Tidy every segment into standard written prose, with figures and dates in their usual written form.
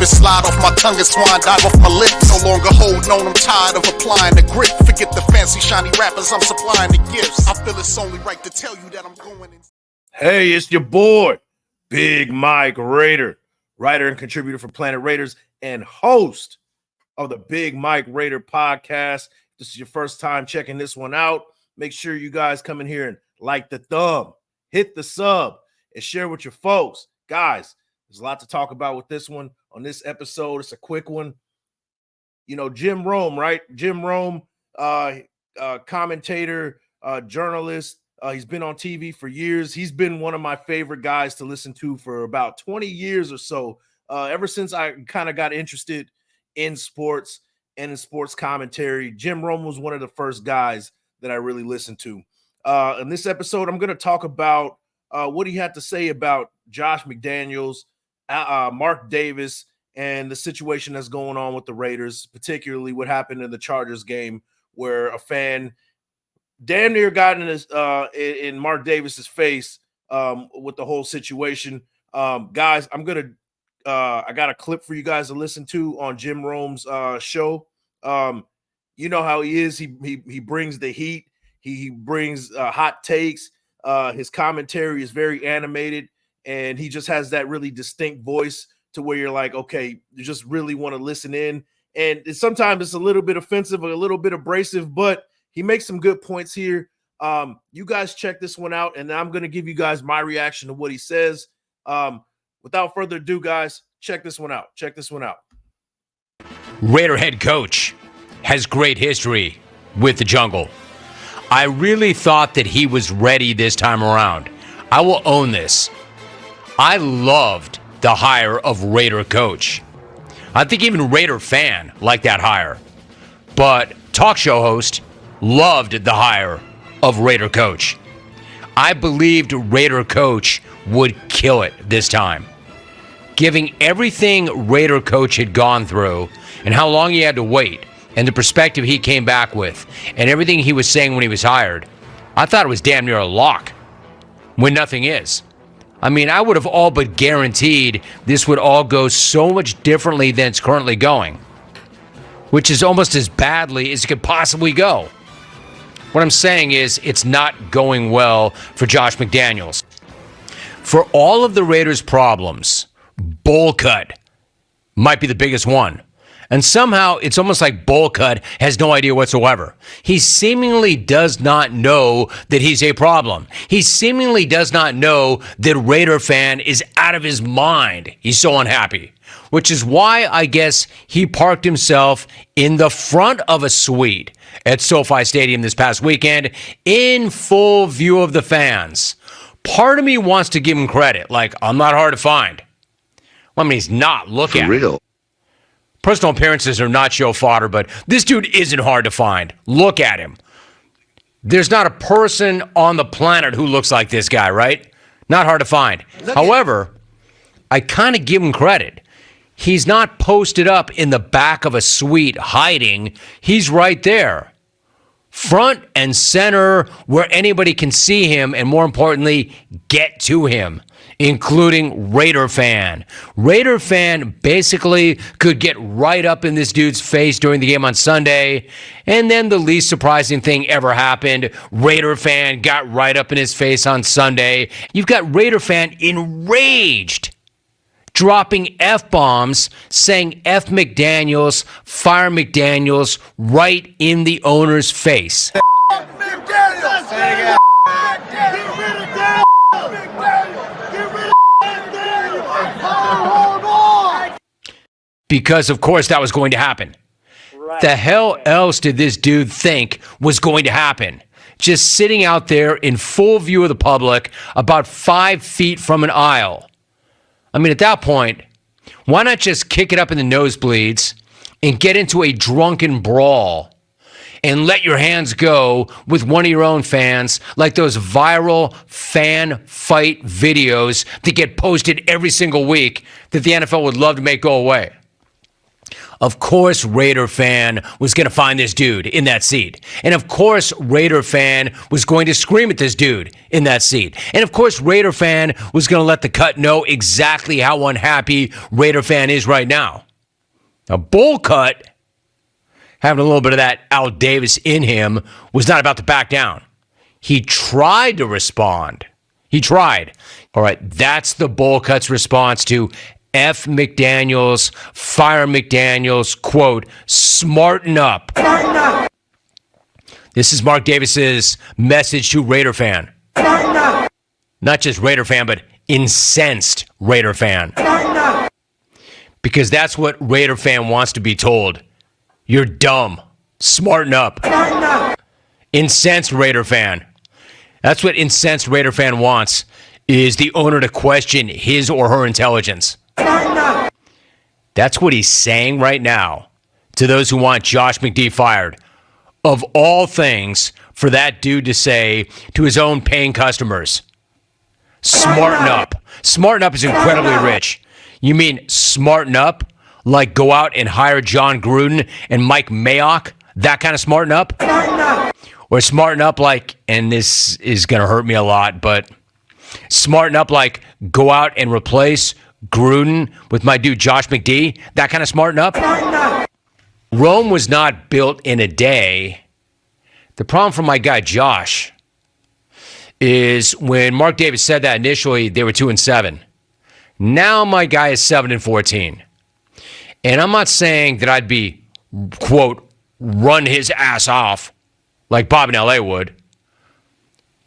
it slide off my tongue and swine dive off my lip. No longer holding on, I'm tired of applying the grip. Forget the fancy shiny rappers, I'm supplying the gifts. I feel it's only right to tell you that I'm going in. Hey, it's your boy, Big Mike Raider, writer and contributor for Planet Raiders and host of the Big Mike Raider podcast. If this is your first time checking this one out, make sure you guys come in here and like the thumb, hit the sub, and share with your folks. Guys, there's a lot to talk about with this one. On this episode, it's a quick one. You know, Jim Rome, right? Jim Rome, commentator, journalist. He's been on TV for years. He's been one of my favorite guys to listen to for about 20 years or so. Ever since I kind of got interested in sports and in sports commentary, Jim Rome was one of the first guys that I really listened to. In this episode, I'm going to talk about what he had to say about Josh McDaniels, Mark Davis, and the situation that's going on with the Raiders, particularly what happened in the Chargers game where a fan damn near got in Mark Davis's face with the whole situation. Guys, I got a clip for you guys to listen to on Jim Rome's show. You know how he is. He brings the heat. He brings hot takes. His commentary is very animated, and he just has that really distinct voice to where you're like, okay, you just really want to listen in. And sometimes it's a little bit offensive, a little bit abrasive, but he makes some good points here. You guys check this one out, and I'm going to give you guys my reaction to what he says. Without further ado, guys, check this one out. Check this one out. Raider head coach has great history with the jungle. I really thought that he was ready this time around. I will own this. I loved the hire of Raider coach. I think even Raider fan liked that hire. But talk show host loved the hire of Raider coach. I believed Raider coach would kill it this time. Giving everything Raider coach had gone through and how long he had to wait and the perspective he came back with and everything he was saying when he was hired, I thought it was damn near a lock when nothing is. I mean, I would have all but guaranteed this would all go so much differently than it's currently going, which is almost as badly as it could possibly go. What I'm saying is it's not going well for Josh McDaniels. For all of the Raiders' problems, bowl cut might be the biggest one. And somehow it's almost like bowl cut has no idea whatsoever. He seemingly does not know that he's a problem. He seemingly does not know that Raider fan is out of his mind. He's so unhappy, which is why I guess he parked himself in the front of a suite at SoFi Stadium this past weekend in full view of the fans. Part of me wants to give him credit, like, I'm not hard to find. Well, I mean, he's not. Look at him. Personal appearances are not show fodder, but this dude isn't hard to find. Look at him. There's not a person on the planet who looks like this guy, right? Not hard to find. However, I kind of give him credit. He's not posted up in the back of a suite hiding. He's right there. Front and center where anybody can see him and, more importantly, get to him, including Raider fan. Raider fan basically could get right up in this dude's face during the game on Sunday, and then the least surprising thing ever happened. Raider fan got right up in his face on Sunday. You've got Raider fan enraged, dropping F-bombs, saying F McDaniels, fire McDaniels, right in the owner's face. Because, of course, that was going to happen. Right. The hell else did this dude think was going to happen? Just sitting out there in full view of the public, about 5 feet from an aisle. I mean, at that point, why not just kick it up in the nosebleeds and get into a drunken brawl and let your hands go with one of your own fans, like those viral fan fight videos that get posted every single week that the NFL would love to make go away? Of course, Raider fan was going to find this dude in that seat. And of course, Raider fan was going to scream at this dude in that seat. And of course, Raider fan was going to let the cut know exactly how unhappy Raider fan is right now. A bull cut, having a little bit of that Al Davis in him, was not about to back down. He tried to respond. He tried. All right, that's the bull cut's response to F. McDaniels, fire McDaniels, quote, smarten up. Smarten up. This is Mark Davis's message to Raider fan. Smarten up. Not just Raider fan, but incensed Raider fan. Smarten up. Because that's what Raider fan wants to be told. You're dumb. Smarten up. Smarten up. Incensed Raider fan. That's what incensed Raider fan wants, is the owner to question his or her intelligence. That's what he's saying right now to those who want Josh McD fired. Of all things for that dude to say to his own paying customers, smarten up. Smarten up is incredibly rich. You mean smarten up like go out and hire John Gruden and Mike Mayock? That kind of smarten up? Or smarten up like, and this is going to hurt me a lot, but smarten up like go out and replace Gruden with my dude Josh McD, that kind of smarten up? Rome was not built in a day. The problem for my guy Josh is when Mark Davis said that initially, they were 2-7. Now my guy is 7-14. And I'm not saying that I'd be, quote, run his ass off like Bob in LA would.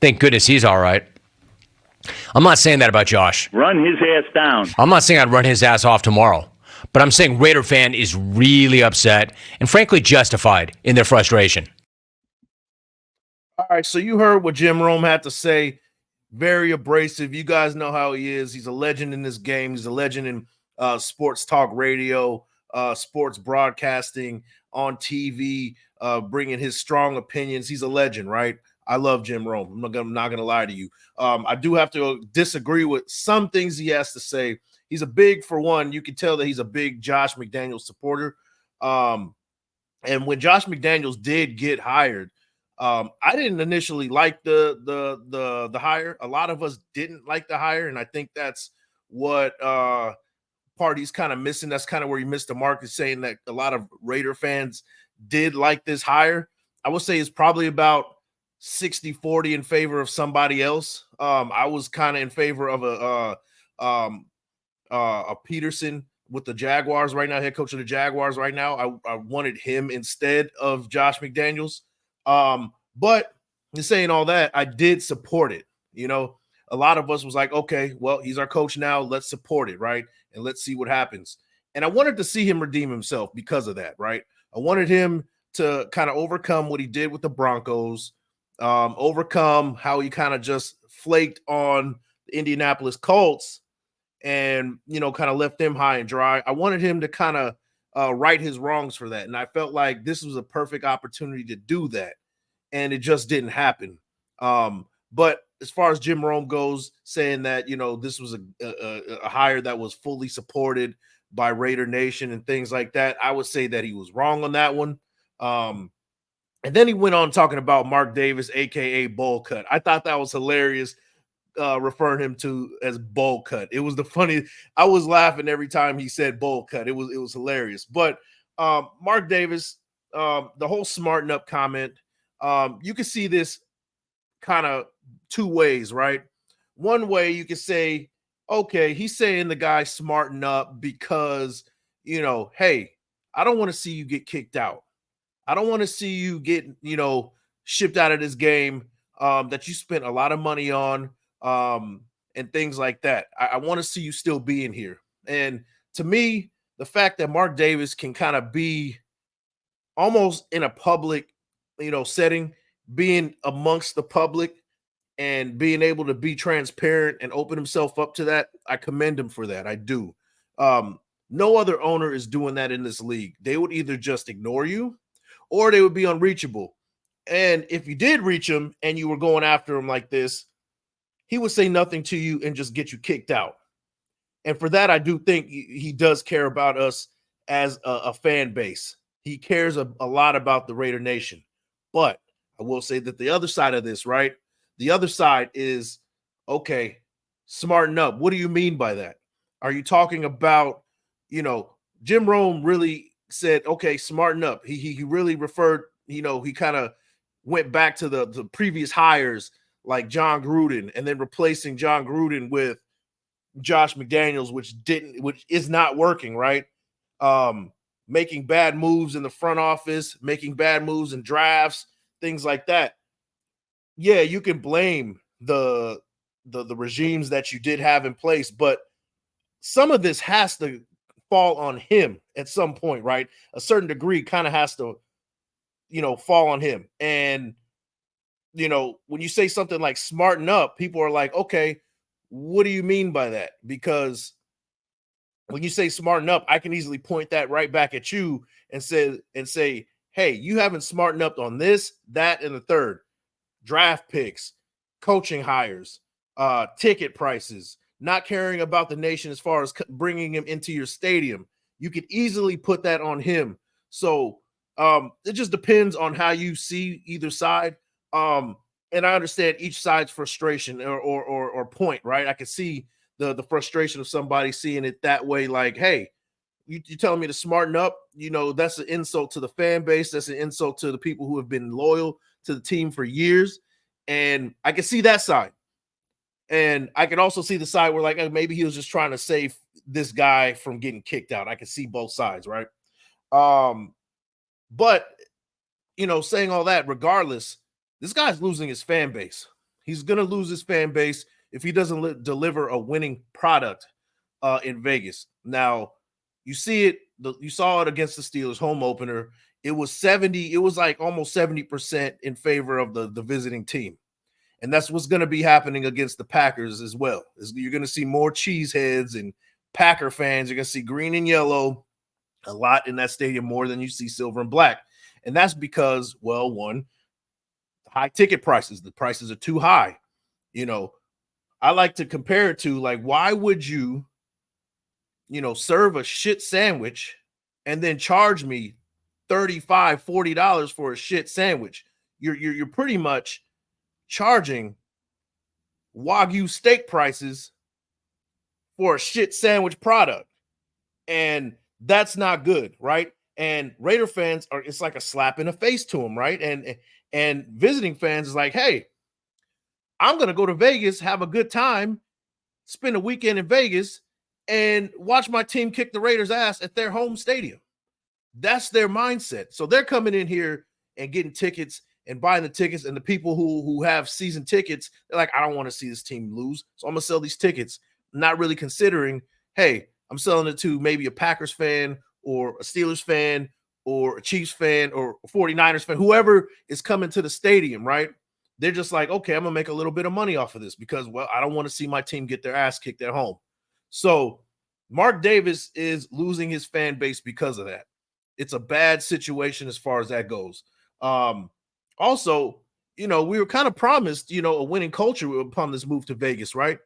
Thank goodness he's all right. I'm not saying that about Josh. Run his ass down. I'm not saying I'd run his ass off tomorrow. But I'm saying Raider fan is really upset and frankly justified in their frustration. All right, so you heard what Jim Rome had to say. Very abrasive. You guys know how he is. He's a legend in this game. He's a legend in sports talk radio, sports broadcasting, on TV, bringing his strong opinions. He's a legend, right? I love Jim Rome. I'm not gonna lie to you. I do have to disagree with some things he has to say. He's a big, for one, you can tell that he's a big Josh McDaniels supporter. And when Josh McDaniels did get hired, I didn't initially like the hire. A lot of us didn't like the hire, and I think that's what part he's kind of missing. That's kind of where he missed the mark, is saying that a lot of Raider fans did like this hire. I would say it's probably about 60-40 in favor of somebody else. I was kind of in favor of a Peterson with the Jaguars right now, head coach of the Jaguars right now. I wanted him instead of Josh McDaniels. But in saying all that, I did support it. You know, a lot of us was like, okay, well, he's our coach now. Let's support it, right? And let's see what happens. And I wanted to see him redeem himself because of that, right? I wanted him to kind of overcome what he did with the Broncos, overcome how he kind of just flaked on the Indianapolis Colts and, you know, kind of left them high and dry. I wanted him to kind of right his wrongs for that. And I felt like this was a perfect opportunity to do that. And it just didn't happen. But as far as Jim Rome goes, saying that, you know, this was a hire that was fully supported by Raider Nation and things like that, I would say that he was wrong on that one. And then he went on talking about Mark Davis, a.k.a. Bowl Cut. I thought that was hilarious, referring him to as Bowl Cut. It was the funny. I was laughing every time he said Bowl Cut. It was hilarious. But Mark Davis, the whole smarten up comment, you can see this kind of two ways, right? One way you could say, okay, he's saying the guy smarten up because, you know, hey, I don't want to see you get kicked out. I don't want to see you get, you know, shipped out of this game that you spent a lot of money on and things like that. I want to see you still being here. And to me, the fact that Mark Davis can kind of be almost in a public, you know, setting, being amongst the public and being able to be transparent and open himself up to that, I commend him for that. I do. No other owner is doing that in this league. They would either just ignore you or they would be unreachable. And if you did reach him and you were going after him like this, he would say nothing to you and just get you kicked out. And for that, I do think he does care about us as a fan base. He cares a lot about the Raider Nation. But I will say that the other side of this, right? The other side is, okay, smarten up. What do you mean by that? Are you talking about, Jim Rome really said, okay, smarten up. He really referred, he kind of went back to the previous hires like John Gruden, and then replacing John Gruden with Josh McDaniels, which is not working, right? Making bad moves in the front office, making bad moves in drafts, things like that. Yeah, you can blame the regimes that you did have in place, but some of this has to fall on him at some point, right? A certain degree kind of has to, fall on him. And, when you say something like smarten up, people are like, okay, what do you mean by that? Because when you say smarten up, I can easily point that right back at you and say, hey, you haven't smartened up on this, that, and the third. Draft picks, coaching hires, ticket prices, not caring about the nation as far as bringing him into your stadium. You could easily put that on him. So it just depends on how you see either side. And I understand each side's frustration or point, right? I can see the frustration of somebody seeing it that way, like, hey, you're telling me to smarten up. That's an insult to the fan base. That's an insult to the people who have been loyal to the team for years. And I can see that side. And I can also see the side where, like, maybe he was just trying to save this guy from getting kicked out. I can see both sides, right? But, saying all that, regardless, this guy's losing his fan base. He's going to lose his fan base if he doesn't deliver a winning product in Vegas. Now, you see it. You saw it against the Steelers home opener. It was like almost 70% in favor of the visiting team. And that's what's going to be happening against the Packers as well. You're going to see more cheeseheads and Packer fans. You're going to see green and yellow a lot in that stadium, more than you see silver and black. And that's because, well, one, high ticket prices. The prices are too high. I like to compare it to, like, why would you, serve a shit sandwich and then charge me $35, $40 for a shit sandwich? You're pretty much charging Wagyu steak prices for a shit sandwich product. And that's not good, right? And Raider fans it's like a slap in the face to them, right? And visiting fans is like, hey, I'm going to go to Vegas, have a good time, spend a weekend in Vegas, and watch my team kick the Raiders' ass at their home stadium. That's their mindset. So they're coming in here and getting tickets and buying the tickets. And the people who have season tickets, they're like, I don't want to see this team lose, so I'm going to sell these tickets, not really considering, hey, I'm selling it to maybe a Packers fan or a Steelers fan or a Chiefs fan or a 49ers fan, whoever is coming to the stadium, right? They're just like, okay, I'm going to make a little bit of money off of this because, well, I don't want to see my team get their ass kicked at home. So Mark Davis is losing his fan base because of that. It's a bad situation as far as that goes. Also, we were kind of promised, a winning culture upon this move to Vegas, right?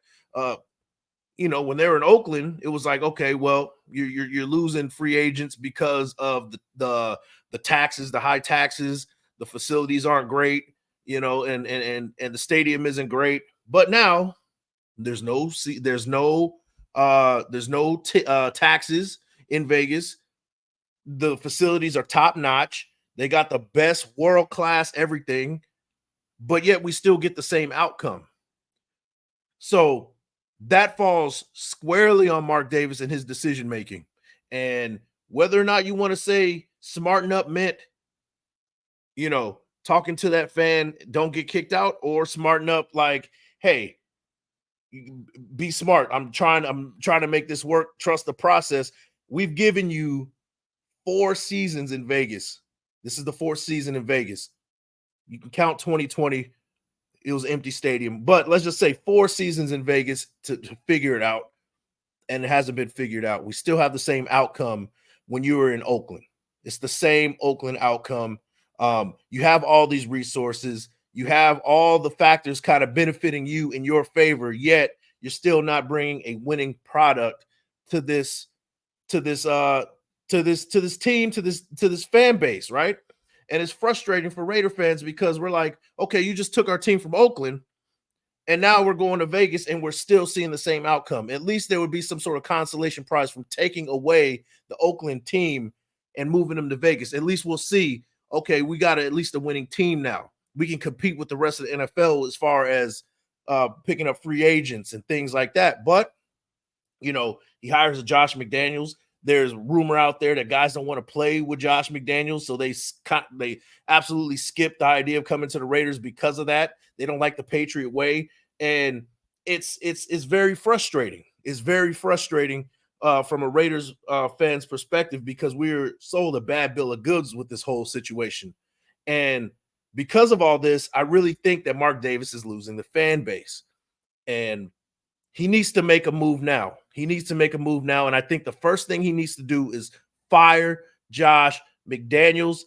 When they were in Oakland, it was like, okay, well, you're losing free agents because of the taxes, the high taxes. The facilities aren't great, and the stadium isn't great. But now there's no taxes in Vegas. The facilities are top notch. They got the best world-class everything, but yet we still get the same outcome. So that falls squarely on Mark Davis and his decision-making. And whether or not you want to say smarten up meant, talking to that fan, don't get kicked out, or smarten up like, hey, be smart. I'm trying to make this work. Trust the process. We've given you 4 seasons in Vegas. This is the 4th season in Vegas. You can count 2020. It was an empty stadium, but let's just say 4 seasons in Vegas to figure it out. And it hasn't been figured out. We still have the same outcome when you were in Oakland. It's the same Oakland outcome. You have all these resources. You have all the factors kind of benefiting you in your favor, yet you're still not bringing a winning product to this to this team, to this fan base, right? And it's frustrating for Raider fans because we're like, okay, you just took our team from Oakland, and now we're going to Vegas, and we're still seeing the same outcome. At least there would be some sort of consolation prize from taking away the Oakland team and moving them to Vegas. At least we'll see, okay, we got at least a winning team now. We can compete with the rest of the NFL as far as picking up free agents and things like that. But, you know, he hires a Josh McDaniels. There's rumor out there that guys don't want to play with Josh McDaniels, so they absolutely skip the idea of coming to the Raiders because of that. They don't like the Patriot way, and it's very frustrating. It's very frustrating from a Raiders fan's perspective because we're sold a bad bill of goods with this whole situation. And because of all this, I really think that Mark Davis is losing the fan base, and he needs to make a move now. He needs to make a move now, and I think the first thing he needs to do is fire Josh McDaniels,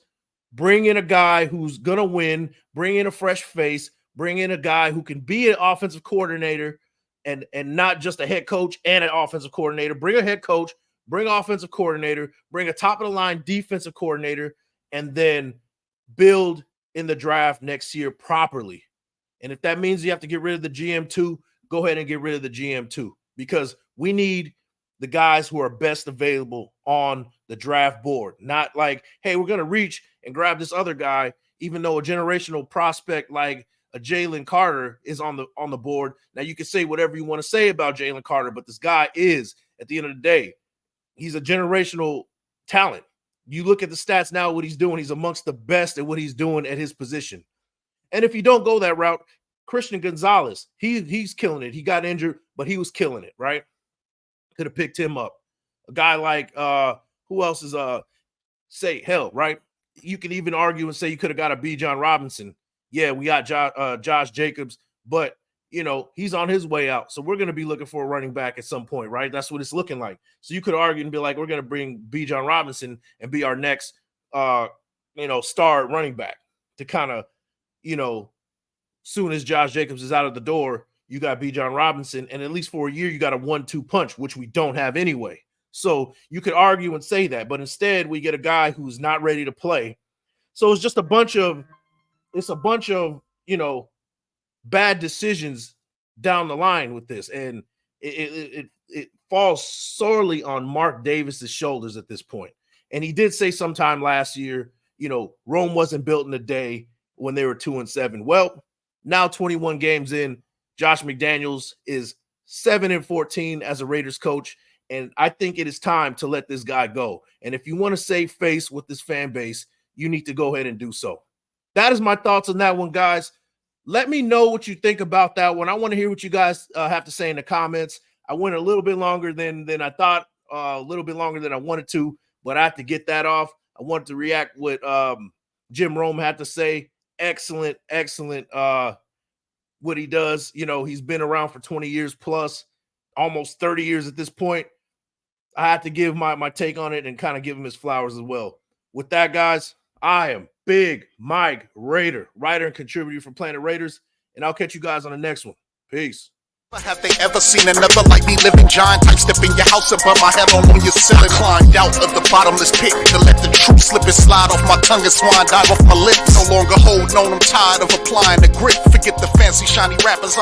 bring in a guy who's going to win, bring in a fresh face, bring in a guy who can be an offensive coordinator and not just a head coach and an offensive coordinator. Bring a head coach, bring offensive coordinator, bring a top-of-the-line defensive coordinator, and then build in the draft next year properly. And if that means you have to get rid of the GM too, go ahead and get rid of the GM too, because we need the guys who are best available on the draft board. Not like, hey, we're going to reach and grab this other guy, even though a generational prospect like a Jalen Carter is on the board. Now, you can say whatever you want to say about Jalen Carter, but this guy is, at the end of the day, he's a generational talent. You look at the stats now, what he's doing, he's amongst the best at what he's doing at his position. And if you don't go that route, Christian Gonzalez, he's killing it. He got injured, but he was killing it, right? Could have picked him up. A guy like who else is right? You can even argue and say you could have got a Bijan Robinson. Yeah, we got Josh Jacobs, but you know, he's on his way out. So we're going to be looking for a running back at some point, right? That's what it's looking like. So you could argue and be like, we're going to bring Bijan Robinson and be our next star running back to kind of, soon as Josh Jacobs is out of the door, you got Bijan Robinson, and at least for a year, you got a 1-2 punch, which we don't have anyway. So you could argue and say that, but instead we get a guy who's not ready to play. So it's just a bunch of bad decisions down the line with this, and it falls sorely on Mark Davis's shoulders at this point. And he did say sometime last year, Rome wasn't built in a day when they were 2-7. Well, now 21 games in, Josh McDaniels is 7-14 as a Raiders coach, and I think it is time to let this guy go. And if you want to save face with this fan base, you need to go ahead and do so. That is my thoughts on that one, guys. Let me know what you think about that one. I want to hear what you guys have to say in the comments. I went a little bit longer than I thought, a little bit longer than I wanted to, but I have to get that off. I wanted to react what Jim Rome had to say. Excellent what he does. He's been around for 20 years plus, almost 30 years at this point. I have to give my take on it and kind of give him his flowers as well. With that, guys, I am Big Mike Raider, writer and contributor from Planet Raiders, and I'll catch you guys on the next one. Peace. Have they ever seen another like me living giant type step in your house and put my head on your ceiling? Climbed out of the bottomless pit to let the truth slip and slide off my tongue and swine dive off my lips. No longer holding on, I'm tired of applying the grit. Forget the fancy shiny rappers.